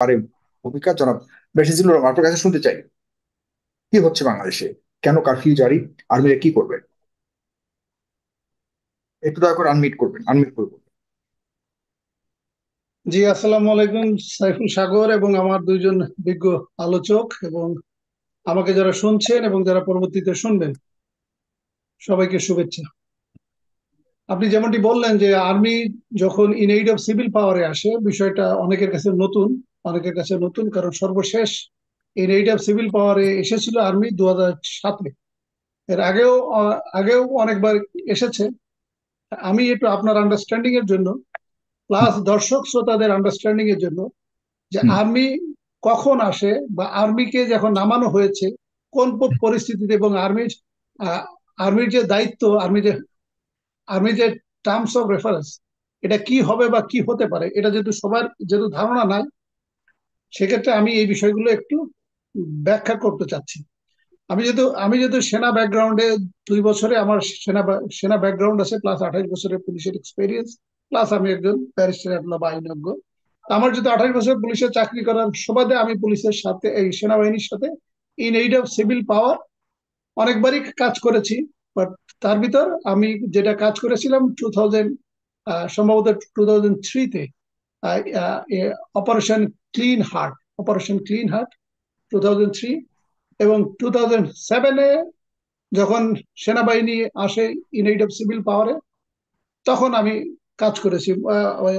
পারে ভূমিকা জনাব বেশিজুল রহমান, আপনার কাছে শুনতে চাই কি হচ্ছে বাংলাদেশে, কেন কারফিউ জারি, আর্মিরা কি করবে? একটু দয়া করে আনমিট করবেন, আনমিট করবেন। জি, আসসালামু আলাইকুম সাইফুল সাগর এবং আমার দুইজন বিজ্ঞ আলোচক এবং আমাকে যারা শুনছেন এবং যারা পরবর্তীতে শুনবেন, সবাইকে শুভেচ্ছা। আপনি যেমনটি বললেন যে আর্মি যখন ইন এইড অফ সিভিল পাওয়ারে আসে, বিষয়টা অনেকের কাছে নতুন, কারণ সর্বশেষ ইন এইড অফ সিভিল পাওয়ারে এসেছিল আর্মি 2007-এ। এর আগেও অনেকবার এসেছে। আমি একটু আপনার আন্ডারস্ট্যান্ডিং এর জন্য, প্লাস দর্শক শ্রোতাদের আন্ডারস্ট্যান্ডিং এর জন্য, যে হুম। আর্মি কখন আসে বা আর্মিকে যখন নামানো হয়েছে কোন পরিস্থিতিতে, এবং আর্মির যে দায়িত্ব, আর্মি যে টার্মস অফ রেফারেন্স, এটা কি হবে বা কি হতে পারে, এটা যেহেতু ধারণা নাই, সেক্ষেত্রে আমি এই বিষয়গুলো একটু ব্যাখ্যা করতে চাচ্ছি। আমি যেহেতু সেনা ব্যাকগ্রাউন্ডে, 2 বছরে আমার সেনা ব্যাকগ্রাউন্ড আছে, প্লাস 28 বছরের পুলিশের এক্সপিরিয়েন্স, প্লাস আমি একজন ব্যারিস্টার বা আইনজ্ঞ। আমার যেহেতু 28 বছর পুলিশে চাকরি করার সুবাদে আমি পুলিশের সাথে, এই সেনাবাহিনীর সাথে ইন এইড অফ সিভিল পাওয়ার অনেকবারই কাজ করেছি। বাট তার ভিতর আমি যেটা কাজ করেছিলাম সম্ভবত 2003-তে, অপারেশন অপারেশন ক্লিন হার্ট 2003, এবং 2007-এ যখন সেনাবাহিনী আসে ইন এইড অফ সিভিল পাওয়ারে, তখন আমি কাজ করেছি।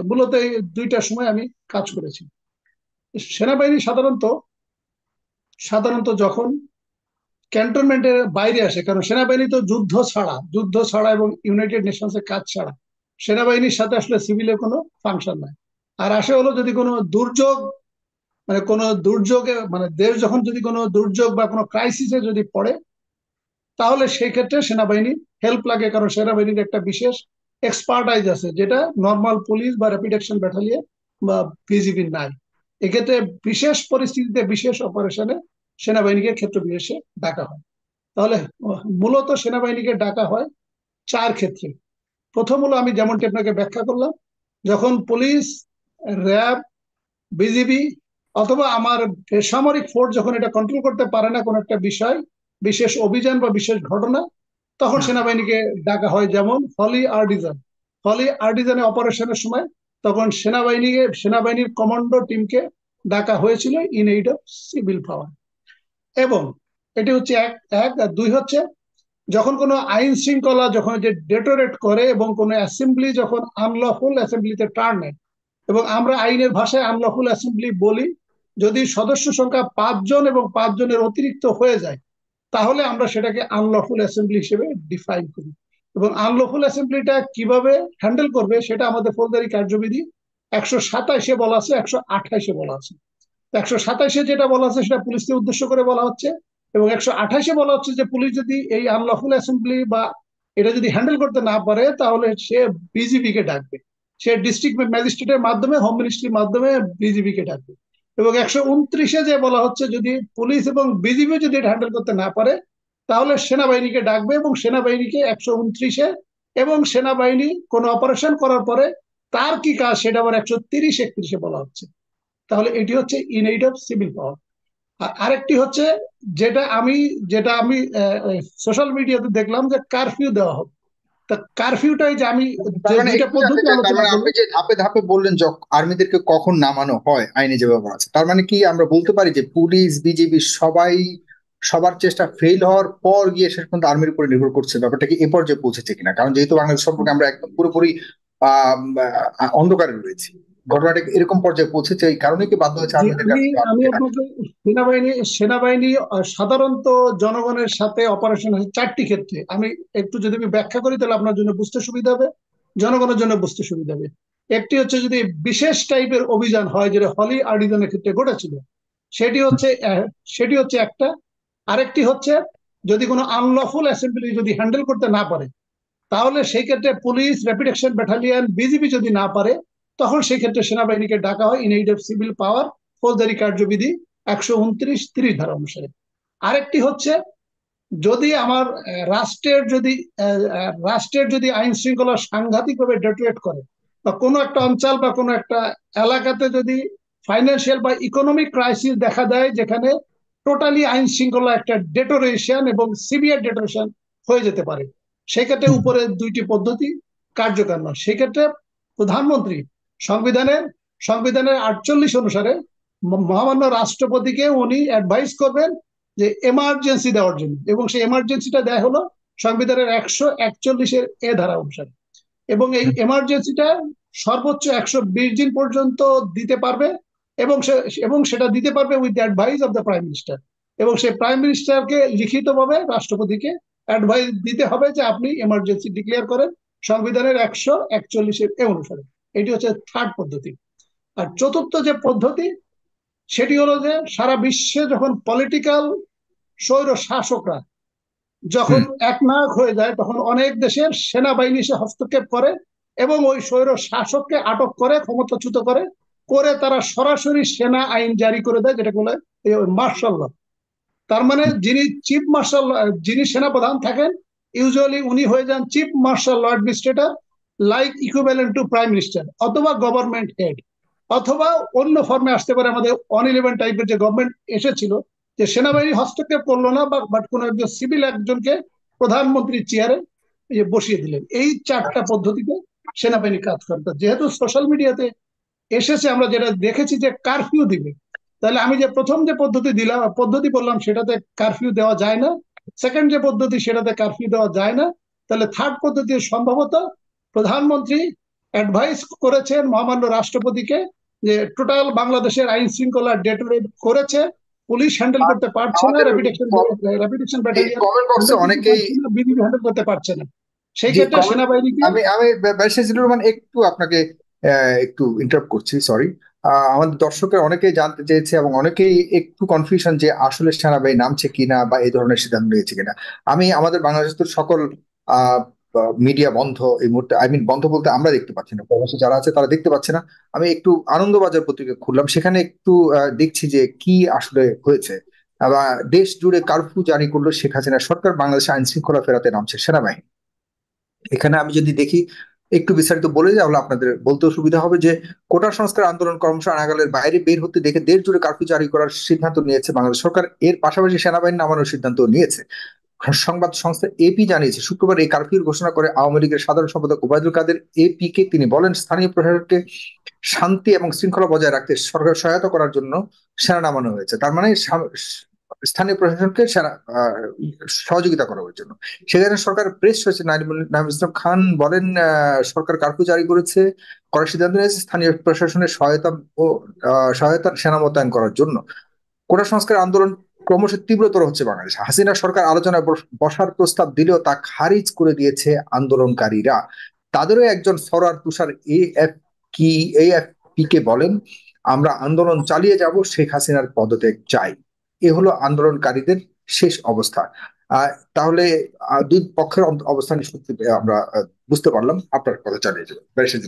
মূলত এই দুইটা সময় আমি কাজ করেছি। সেনাবাহিনী সাধারণত যখন ক্যান্টনমেন্টের বাইরে আসে, কারণ সেনাবাহিনী তো যুদ্ধ ছাড়া এবং ইউনাইটেড নেশনসের কাজ ছাড়া সেনাবাহিনীর সাথে আসলে সিভিলের কোনো ফাংশন নাই। আর আসে হলো যদি কোনো দুর্যোগ, মানে কোনো দুর্যোগে, মানে দেশ যখন যদি কোনো দুর্যোগ বা কোনো ক্রাইসিসে যদি পড়ে, তাহলে সেই ক্ষেত্রে সেনাবাহিনী হেল্প লাগে, কারণ সেনাবাহিনীর একটা বিশেষ এক্সপার্টাইজ আছে, যেটা নর্মাল পুলিশ বা র্যাপিড অ্যাকশন ব্যাটালিয়ন বা বিজিবির নাই। এক্ষেত্রে বিশেষ পরিস্থিতিতে, বিশেষ অপারেশনে সেনাবাহিনীকে ক্ষেত্র বিশেষে ডাকা হয়। তাহলে মূলত সেনাবাহিনীকে ডাকা হয় 4 ক্ষেত্রে। প্রথম হলো, আমি যেমনটি আপনাকে ব্যাখ্যা করলাম, যখন পুলিশ, র্যাব, বিজিবি অথবা আমার বেসামরিক ফোর্স যখন এটা কন্ট্রোল করতে পারে না, কোন একটা বিষয়, বিশেষ অভিযান বা বিশেষ ঘটনা, তখন হুম। সেনাবাহিনীকে ডাকা হয়। যেমন হলি আর্টিজানে অপারেশনের সময় তখন সেনাবাহিনীর কমান্ডো টিমকে ডাকা হয়েছিল ইন এইড অফ সিভিল পাওয়ার। এবং এটি হচ্ছে এক এক আর দুই হচ্ছে, যখন কোনো আইন শৃঙ্খলা যখন যে ডেটোরেট করে এবং কোনো অ্যাসেম্বলি যখন আনলফুল অ্যাসেম্বলিতে টার্ন নেয়, এবং আমরা আইনের ভাষায় আনলফুল অ্যাসেম্বলি বলি যদি সদস্য সংখ্যা 5 জন এবং 5 জনের অতিরিক্ত হয়ে যায়, তাহলে আমরা সেটাকে আনলফুল অ্যাসেম্বলি হিসেবে ডিফাইন করি। এবং আনলফুল অ্যাসেম্বলিটা কিভাবে হ্যান্ডেল করবে সেটা আমাদের ফৌজদারি কার্যবিধি 127-এ বলা আছে, 128-এ বলা আছে। 127-এ যেটা বলা আছে সেটা পুলিশকে উদ্দেশ্য করে বলা হচ্ছে, এবং 128-এ বলা হচ্ছে যে পুলিশ যদি এই আনলফুল অ্যাসেম্বলি বা এটা যদি হ্যান্ডেল করতে না পারে, তাহলে সে বিজিবি কে ডাকবে। সে ডিস্ট্রিক্ট ম্যাজিস্ট্রেটের মাধ্যমে, হোম মিনিস্ট্রির মাধ্যমে বিজিবি কে ডাকবে। এবং 129-এ যে বলা হচ্ছে, যদি পুলিশ এবং বিজিবি যদি এটা হ্যান্ডেল করতে না পারে, তাহলে সেনাবাহিনীকে ডাকবে, এবং সেনাবাহিনীকে 129-এ, এবং সেনাবাহিনী কোনো অপারেশন করার পরে তার কি কাজ সেটা আবার 130-31-এ বলা হচ্ছে। তাহলে এটি হচ্ছে in aid of civil power. আর আরেকটি হচ্ছে, যেটা আমি যেটা আমি সোশ্যাল মিডিয়াতে দেখলাম, যে কারফিউ দেওয়া হবে। তা কারফিউটাই যে আমি তার যে মানে দুইটা একটু জানতে পদ্ধতি চাই, তার আলোচনা মানে আপনি করলাম। যে ধাপে ধাপে বললেন আর্মিদেরকে কখন নামানো হয় আইনে যে ব্যবস্থা আছে, তার মানে কি আমরা বলতে পারি যে পুলিশ বিজিবি সবাই সবার চেষ্টা ফেল হওয়ার পর গিয়ে শেষ পর্যন্ত আর্মির উপরে নির্ভর করছে? ব্যাপারটা কি এ পর্যায়ে পৌঁছেছে কিনা? কারণ যেহেতু বাংলাদেশ সম্পর্কে আমরা একদম পুরোপুরি অন্ধকারে রয়েছি, ঘটনাটা কি এরকম পর্যায়ে পৌঁছেছে, এই কারণে কি বাধ্য হয়েছে যে আর্মিদের আমি কাছে আমি আর্মিকে নামাতে? আপনাকে, সেনাবাহিনী সাধারণত জনগণের সাথে অপারেশন আছে 4টি ক্ষেত্রে। যদি আমি ব্যাখ্যা করি, তাহলে আপনার জন্য বুঝতে সুবিধা হবে, জনগণের জন্য বুঝতে সুবিধা হবে। একটি হচ্ছে যদি বিশেষ টাইপের অভিযান হয়, যেটা হলি আর্টিজানের ক্ষেত্রে ঘটেছিল, সেটি হচ্ছে সেটি হচ্ছে একটা। আরেকটি হচ্ছে, যদি কোনো আনলফুল অ্যাসেম্বলি যদি হ্যান্ডেল করতে না পারে, তাহলে সেই ক্ষেত্রে police, rapid action battalion, BGB যদি না পারে, তখন সেই ক্ষেত্রে সেনাবাহিনীকে ডাকা হয় ইন এইড অফ সিভিল পাওয়ার, ফৌজদারি কার্যবিধি 129-30 ধারা অনুসারে। আরেকটি হচ্ছে, যদি আমার রাষ্ট্রের যদি আইন শৃঙ্খলা সাংঘাতিকভাবে ডেটোরেট করে, বা কোনো একটা অঞ্চল বা কোনো একটা এলাকাতে যদি ফাইন্যান্সিয়াল বা ইকোনমিক ক্রাইসিস দেখা দেয়, যেখানে টোটালি আইন শৃঙ্খলা একটা ডেটোরেশন এবং সিভিয়ার ডেটোরেশন হয়ে যেতে পারে, সেক্ষেত্রে হুম, উপরে দুইটি পদ্ধতি কার্যকর নয়। সেক্ষেত্রে প্রধানমন্ত্রী সংবিধানের সংবিধানের 48 অনুসারে মহামান্য রাষ্ট্রপতিকে উনি অ্যাডভাইস করবেন যে এমার্জেন্সি দেওয়ার জন্য, এবং সেই এমার্জেন্সিটা দেয় হলো সংবিধানের 141-এর ধারা অনুসারে। এবং এই হুম, এমার্জেন্সিটা সর্বোচ্চ 120 দিন পর্যন্ত দিতে পারবে, এবং সেটা দিতে পারবে with the advice of the prime minister. এবং সেই প্রাইম মিনিস্টারকে লিখিতভাবে রাষ্ট্রপতিকে অ্যাডভাইস দিতে হবে যে আপনি এমার্জেন্সি ডিক্লেয়ার করেন সংবিধানের 141-এর অনুসারে। এটি হচ্ছে থার্ড পদ্ধতি। আর চতুর্থ যে পদ্ধতি, সেটি হলো যে সারা বিশ্বে যখন পলিটিক্যাল স্বৈর শাসকরা যখন হুম। একনায়ক হয়ে যায়, তখন অনেক দেশের সেনাবাহিনী এসে হস্তক্ষেপ করে এবং ওই স্বৈর শাসককে আটক করে, ক্ষমতাচ্যুত করে, করে তারা সরাসরি সেনা আইন জারি করে দেয়, যেটা বলে মার্শাল ল। তার মানে যিনি চিফ মার্শাল, যিনি সেনাপ্রধান থাকেন, ইউজুয়ালি উনি হয়ে যান chief martial law administrator, like equivalent to prime minister অথবা গভর্নমেন্ট হেড, অথবা অন্য ফর্মে আসতে পারে। আমাদের 111 টাইপের যে গভর্নমেন্ট এসেছিল, যে সেনাবাহিনী হস্তক্ষেপ করলো না, বাট কোন একজন সিভিল একজনকে প্রধানমন্ত্রীর চেয়ারে বসিয়ে দিলেন। এই চারটা পদ্ধতিতে সেনাবাহিনী কাজ করতো। যেহেতু সোশ্যাল মিডিয়াতে এসেছে, আমরা যেটা দেখেছি যে কারফিউ দিবে, তাহলে আমি যে প্রথম যে পদ্ধতি বললাম সেটাতে কারফিউ দেওয়া যায় না, সেকেন্ড যে পদ্ধতি সেটাতে কারফিউ দেওয়া যায় না, তাহলে থার্ড পদ্ধতি সম্ভবত প্রধানমন্ত্রী অ্যাডভাইস করেছেন মহামান্য রাষ্ট্রপতিকে যে টোটাল বাংলাদেশের আইন শৃঙ্খলা ডেটোরেট করেছে, পুলিশ হ্যান্ডেল আর করতে পারছে না, আমাদের রেপিটেশন এই ব্যাটালিয়ন কমেন্ট বক্সে হ্যান্ডেল করতে অনেকেই, পারছে না, বিজিবি হ্যান্ডেল করতে পারছে না, সেই জি ক্ষেত্রে কমেন্ট, সেনাবাহিনীকে। আমি আমি ব্যারিস্টার জিল্লুর রহমান একটু আপনাকে একটু ইন্টারাপ্ট করছি, সরি। আমাদের দর্শকের অনেকেই জানতে চেয়েছে এবং অনেকেই একটু কনফিউশন যে আসলে সেনাবাহিনী নামছে কিনা বা এই ধরনের সিদ্ধান্ত নিয়েছে কিনা। আমি আমাদের বাংলাদেশের সকল মিডিয়া বন্ধ এই মুহূর্তে, আই মিন বন্ধ বলতে আমরা দেখতে পাচ্ছি না, প্রবাসী যারা আছে তারা দেখতে পাচ্ছে না। আমি একটু আনন্দবাজার পত্রিকা খুললাম, সেখানে একটু দেখছি যে কি আসলে হয়েছে। আবার দেশ জুড়ে কারফিউ জারি করলো শেখ হাসিনা সরকার, বাংলাদেশে আইন শৃঙ্খলা ফেরাতে নামছে সেনাবাহিনী। এখানে আমি যদি দেখি একটু বিস্তারিত বলে যাই, তাহলে আপনাদের বলতেও সুবিধা হবে যে কোটা সংস্কার আন্দোলন ক্রমশ নাগালের বাইরে বের হতে দেখে দেশ জুড়ে কারফিউ জারি করার সিদ্ধান্ত নিয়েছে বাংলাদেশ সরকার। এর পাশাপাশি সেনাবাহিনী নামানোর সিদ্ধান্ত নিয়েছে। সংবাদ সংস্থা এপি জানিয়েছে শুক্রবার এই কারফিউর ঘোষণা করে আওয়ামী লীগের সাধারণ সম্পাদক ওবায়দুল কাদের এপি কে। তিনি বলেন স্থানীয় প্রশাসনকে শান্তি এবং শৃঙ্খলা বজায় রাখতে সরকার সহায়তা করার জন্য সেনা নামানো হয়েছে। তার মানে স্থানীয় প্রশাসনকে সেনা সহযোগিতা করার জন্য। সেখানে সরকার প্রেস সচিব নাইম ইসলাম খান বলেন সরকার কার্ফিউ জারি করার সিদ্ধান্ত নিয়েছে স্থানীয় প্রশাসনের সহায়তা ও সহায়তার সেনা মোতায়েন করার জন্য। কোটা সংস্কার আন্দোলন ক্রমশ তীব্রতর হচ্ছে বাংলাদেশ। হাসিনা সরকার আলোচনায় বসার প্রস্তাব দিলেও তা খারিজ করে দিয়েছে আন্দোলনকারীরা। তাদেরও একজন সরার তুষার এএফ কি এএফপি কে বলেন আমরা আন্দোলন চালিয়ে যাব, শেখ হাসিনার পদত্যাগ চাই। এ হলো আন্দোলনকারীদের শেষ অবস্থা। তাহলে দুই পক্ষের অবস্থান নিষ্পত্তি আমরা বুঝতে পারলাম। আপনার কথা চালিয়ে যাবেন ব্যারিস্টার।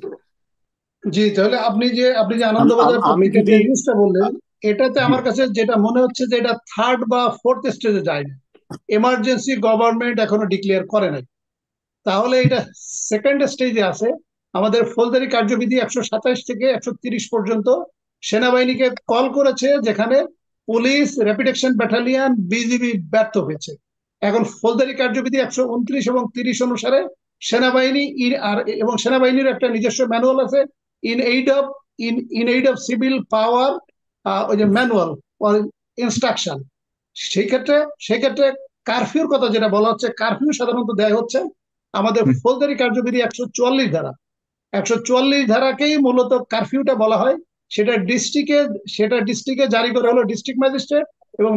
জি, তাহলে আপনি যে আনন্দবাজার আমি পত্রিকার যদি যে নিউজটা বললেন, এটাতে জি আমার কাছে যেটা মনে হচ্ছে যে এটা থার্ড বা ফোর্থ স্টেজে যায়নি, এমার্জেন্সি গভর্নমেন্ট এখনো ডিক্লেয়ার করে নাই। তাহলে এটা সেকেন্ড স্টেজে আছে। আমাদের ফৌজদারি কার্যবিধি 127 থেকে 130 পর্যন্ত সেনাবাহিনীকে কল করেছে, যেখানে police, rapid action battalion, BGB ব্যর্থ হয়েছে। এখন ফৌজদারি কার্যবিধি 129 এবং 30 অনুসারে সেনাবাহিনী এবং সেনাবাহিনীর একটা নিজস্ব ম্যানুয়াল আছে, in aid of in aid of civil পাওয়ার, ওই যে ম্যানুয়াল ইনস্ট্রাকশন। সেই ক্ষেত্রে কারফিউর কথা যেটা বলা হচ্ছে, কারফিউ সাধারণত দেয় হচ্ছে আমাদের ফৌজদারি কার্যবিধি 144 ধারা। 144 ধারাকেই মূলত কারফিউটা বলা হয়। সেটা ডিস্ট্রিক্টে জারি করা হলো ডিস্ট্রিক্ট ম্যাজিস্ট্রেট, এবং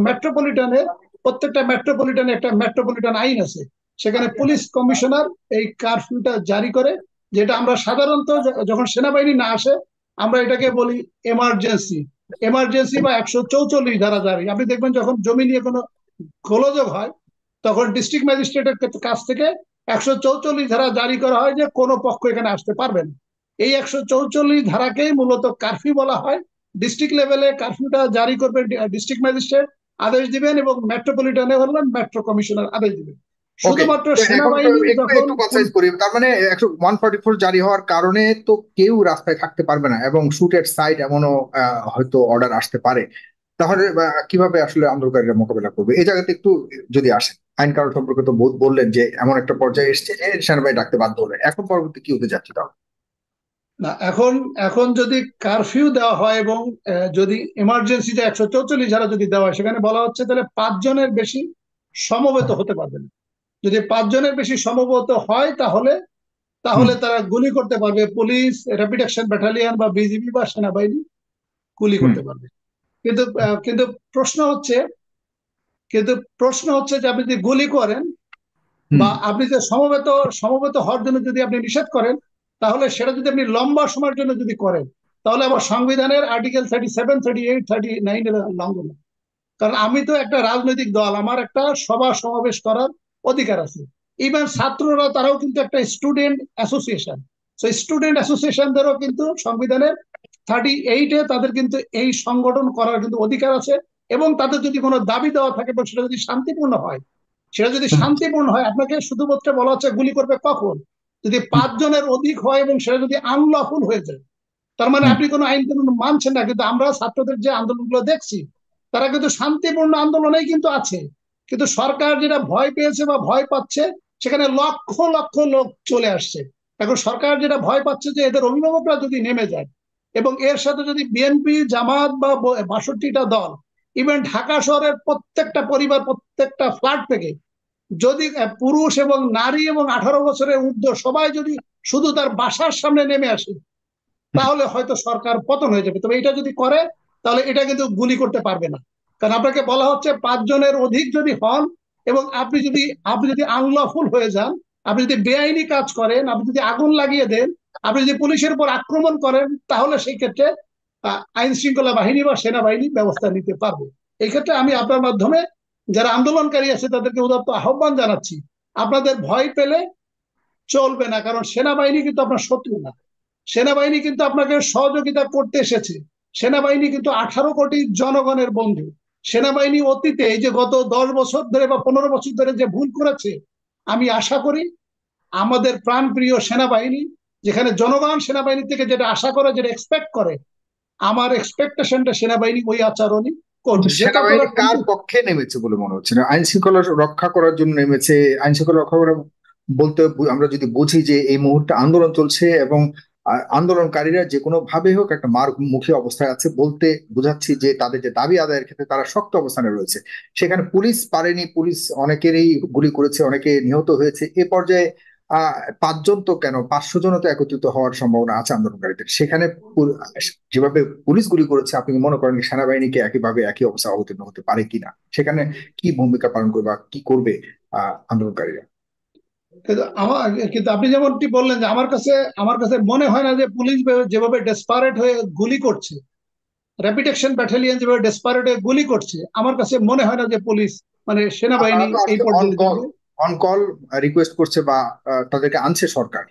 প্রত্যেকটা মেট্রোপলিটনে একটা মেট্রোপলিটন আইন আছে, সেখানে পুলিশ কমিশনার এই কারফিউটা জারি করে। যেটা আমরা সাধারণত যখন সেনাবাহিনী না আসে, আমরা এটাকে বলি এমার্জেন্সি। এমার্জেন্সি বা 144 ধারা জারি। আপনি দেখবেন যখন জমি নিয়ে কোনো গোলযোগ হয়, তখন ডিস্ট্রিক্ট ম্যাজিস্ট্রেটের কাছ থেকে 144 ধারা জারি করা হয় যে কোনো পক্ষ এখানে আসতে পারবে না। এই 144 ধারাকেই মূলত কারফিউ বলা হয়। ডিস্ট্রিক্ট লেভেলে কারফিউটা জারি করবে ডিস্ট্রিক্ট ম্যাজিস্ট্রেট, আদেশ দিবেন, এবং মেট্রোপলিটনে হলে মেট্রো কমিশনার আদেশ দিবেন। ওকে, শুধুমাত্র এখন তো সেনাবাহিনী একটু যখন একটু কনসাইজ করি। তার মানে 144 জারি হওয়ার কারণে তো কেউ রাস্তায় থাকতে পারবে না, এবং শুটের সাইট এমনও হয়তো অর্ডার আসতে পারে। তাহলে কিভাবে আসলে আন্দোলনকারীরা মোকাবেলা করবে এই জায়গাতে একটু যদি আসেন। আইন কানুন সম্পর্কে তো বললেন যে এমন একটা পর্যায়ে এসেছে যে সেনাবাহিনী ডাকতে বাধ্য হলে, এখন পরবর্তী কি হতে যাচ্ছে তাহলে? না, এখন এখন যদি কারফিউ দেওয়া হয় এবং যদি ইমার্জেন্সি যে 144 ধারা যদি দেওয়া হয়, সেখানে বলা হচ্ছে তাহলে 5 জনের বেশি সমবেত হতে পারবে না। যদি 5 জনের বেশি সমবেত হয় তাহলে হুম তাহলে তারা গুলি করতে পারবে, পুলিশ, র্যাপিড অ্যাকশন ব্যাটালিয়ন বা বিজিবি বা সেনাবাহিনী গুলি হুম করতে পারবে। কিন্তু কিন্তু প্রশ্ন হচ্ছে কিন্তু প্রশ্ন হচ্ছে যে আপনি যদি গুলি করেন হুম বা আপনি যে সমবেত সমবেত হওয়ার জন্য যদি আপনি নিষেধ করেন, তাহলে সেটা যদি আপনি লম্বা সময়ের জন্য যদি করেন, তাহলে আবার সংবিধানের আর্টিকেল 37, 38, 39 এর লঙ্ঘন। কারণ আমি তো একটা রাজনৈতিক দল, আমার একটা সভা সমাবেশ করার অধিকার আছে। ইভেন ছাত্ররা তারাও কিন্তু একটা স্টুডেন্ট অ্যাসোসিয়েশন। তো স্টুডেন্ট অ্যাসোসিয়েশনদেরও কিন্তু সংবিধানের 38-এ তাদের কিন্তু এই সংগঠন করার কিন্তু অধিকার আছে। এবং তাদের যদি কোনো দাবি দেওয়া থাকে এবং সেটা যদি শান্তিপূর্ণ হয়, সেটা যদি হুম শান্তিপূর্ণ হয়, আপনাকে শুধুমাত্র বলা হচ্ছে গুলি করবে কখন? যদি হুম 5 জনের অধিক হয় এবং সেটা যদি আনলফুল হয়ে যায়, তার মানে হুম আপনি কোনো আইন কানুন মানছেন না। কিন্তু আমরা ছাত্রদের যে আন্দোলনগুলো দেখছি, তারা কিন্তু শান্তিপূর্ণ আন্দোলনেই কিন্তু আছে। কিন্তু সরকার যেটা ভয় পেয়েছে বা ভয় পাচ্ছে, সেখানে লক্ষ লক্ষ লোক চলে আসছে। এখন সরকার যেটা ভয় পাচ্ছে যে এদের অভিভাবকরা যদি নেমে যায় এবং এর সাথে যদি বিএনপি, জামাত বা 62টা দল, ইভেন ঢাকা শহরের প্রত্যেকটা পরিবার, প্রত্যেকটা ফ্ল্যাট থেকে যদি পুরুষ এবং নারী এবং 18 বছরের ঊর্ধ্ব সবাই যদি শুধু তার বাসার সামনে নেমে আসে, হুম। তাহলে হয়তো সরকার পতন হয়ে যাবে। তবে এটা যদি করে, তাহলে এটা কিন্তু গুলি করতে পারবে না। কারণ আপনাকে বলা হচ্ছে 5 জনের অধিক যদি হন এবং আপনি যদি আনলফুল হয়ে যান, আপনি যদি বেআইনি কাজ করেন, আপনি যদি আগুন লাগিয়ে দেন, আপনি যদি পুলিশের উপর আক্রমণ করেন, তাহলে সেই ক্ষেত্রে আইন শৃঙ্খলা বাহিনী বা সেনাবাহিনী ব্যবস্থা নিতে পারবে। এই ক্ষেত্রে আমি আপনার মাধ্যমে যারা আন্দোলনকারী আছে তাদেরকে উদাত্ত আহ্বান জানাচ্ছি, আপনাদের ভয় পেলে চলবে না। কারণ সেনাবাহিনী কিন্তু আপনার শত্রু না। সেনাবাহিনী কিন্তু আপনাকে সহযোগিতা করতে এসেছে। সেনাবাহিনী কিন্তু 18 কোটি জনগণের বন্ধু। সেনাবাহিনী অতীতে এই যে গত 10 বছর ধরে বা 15 বছর ধরে যে ভুল করেছে, আমি আশা করি আমাদের প্রাণপ্রিয় সেনাবাহিনী, যেখানে জনগণ সেনাবাহিনী থেকে যেটা আশা করে, যেটা এক্সপেক্ট করে, আমার এক্সপেকটেশনটা সেনাবাহিনী ওই আচরণই কিন্তু করবে, যেটা সেনাবাহিনী করার কার কিন্তু। পক্ষে নেমেছে বলে মনে হচ্ছে? না আইন শৃঙ্খলা রক্ষা করার জন্য নেমেছে? আইন শৃঙ্খলা রক্ষা করা বলতে আমরা যদি বুঝি যে এই মুহূর্তে আন্দোলন চলছে এবং আন্দোলনকারীরা যে কোনো ভাবে হোক একটা মার মুখী অবস্থায় আছে, বলতে বোঝাচ্ছি যে তাদের যে দাবি আদায়ের ক্ষেত্রে তারা শক্ত অবস্থানে রয়েছে। সেখানে পুলিশ পারেনি, পুলিশ অনেকেরই গুলি করেছে, অনেকে নিহত হয়েছে। এ পর্যায়ে আহ 5 জন তো কেন, 500 জনও তো একত্রিত হওয়ার সম্ভাবনা আছে আন্দোলনকারীদের সেখানে। যেভাবে পুলিশ গুলি করেছে, আপনি কি মনে করেন সেনাবাহিনীকে একইভাবে একই অবস্থা অবতীর্ণ হতে পারে কিনা? সেখানে কি ভূমিকা পালন করবে বা কি করবে আন্দোলনকারীরা? কিন্তু আপনি যেমনটি বললেন যে আমার কাছে মনে হয় না যে পুলিশ যেভাবে ডেসপারেট হয়ে গুলি করছে, র্যাপিড অ্যাকশন ব্যাটালিয়ন যেভাবে ডেসপারেট হয়ে গুলি করছে, আমার কাছে মনে হয় না যে পুলিশ মানে আপনারা সেনাবাহিনী তো এই আজকে অন পর্যায়ে কল, যাবে। অন কল রিকোয়েস্ট করছে বা তাদেরকে আনছে সরকার।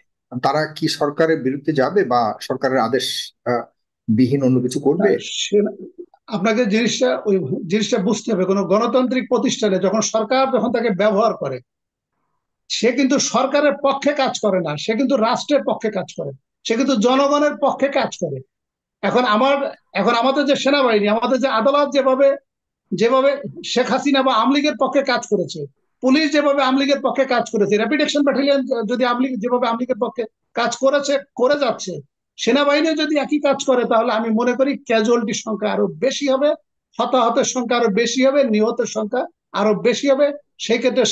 তারা কি সরকারের বিরুদ্ধে যাবে বা সরকারের আদেশ বিহীন অন্য কিছু করবে? সেনা- আপনাকে জিনিসটা বুঝতে হবে, কোনো গণতান্ত্রিক প্রতিষ্ঠানে যখন তাকে ব্যবহার করে, সে কিন্তু সরকারের পক্ষে কাজ করে না, সে কিন্তু রাষ্ট্রের পক্ষে কাজ করে, সে কিন্তু জনগণের পক্ষে কাজ করে। এখন আমার এখন আমাদের যে সেনাবাহিনী, আমাদের যে আদালত যেভাবে যেভাবে শেখ হাসিনা বা আওয়ামী লীগের পক্ষে কাজ করেছে, পুলিশ যেভাবে আওয়ামী লীগের পক্ষে কাজ করেছে, র্যাপিড অ্যাকশন ব্যাটালিয়ন যদি আওয়ামী লীগ যেভাবে আওয়ামী লীগের পক্ষে কাজ করেছে, করে যাচ্ছে, সেনাবাহিনী যদি একই কাজ করে, তাহলে আমি মনে করি ক্যাজুয়ালিটির সংখ্যা আরো বেশি হবে, হতাহতের সংখ্যা আরো বেশি হবে, নিহতের সংখ্যা আরো বেশি হবে। সেই ক্ষেত্রে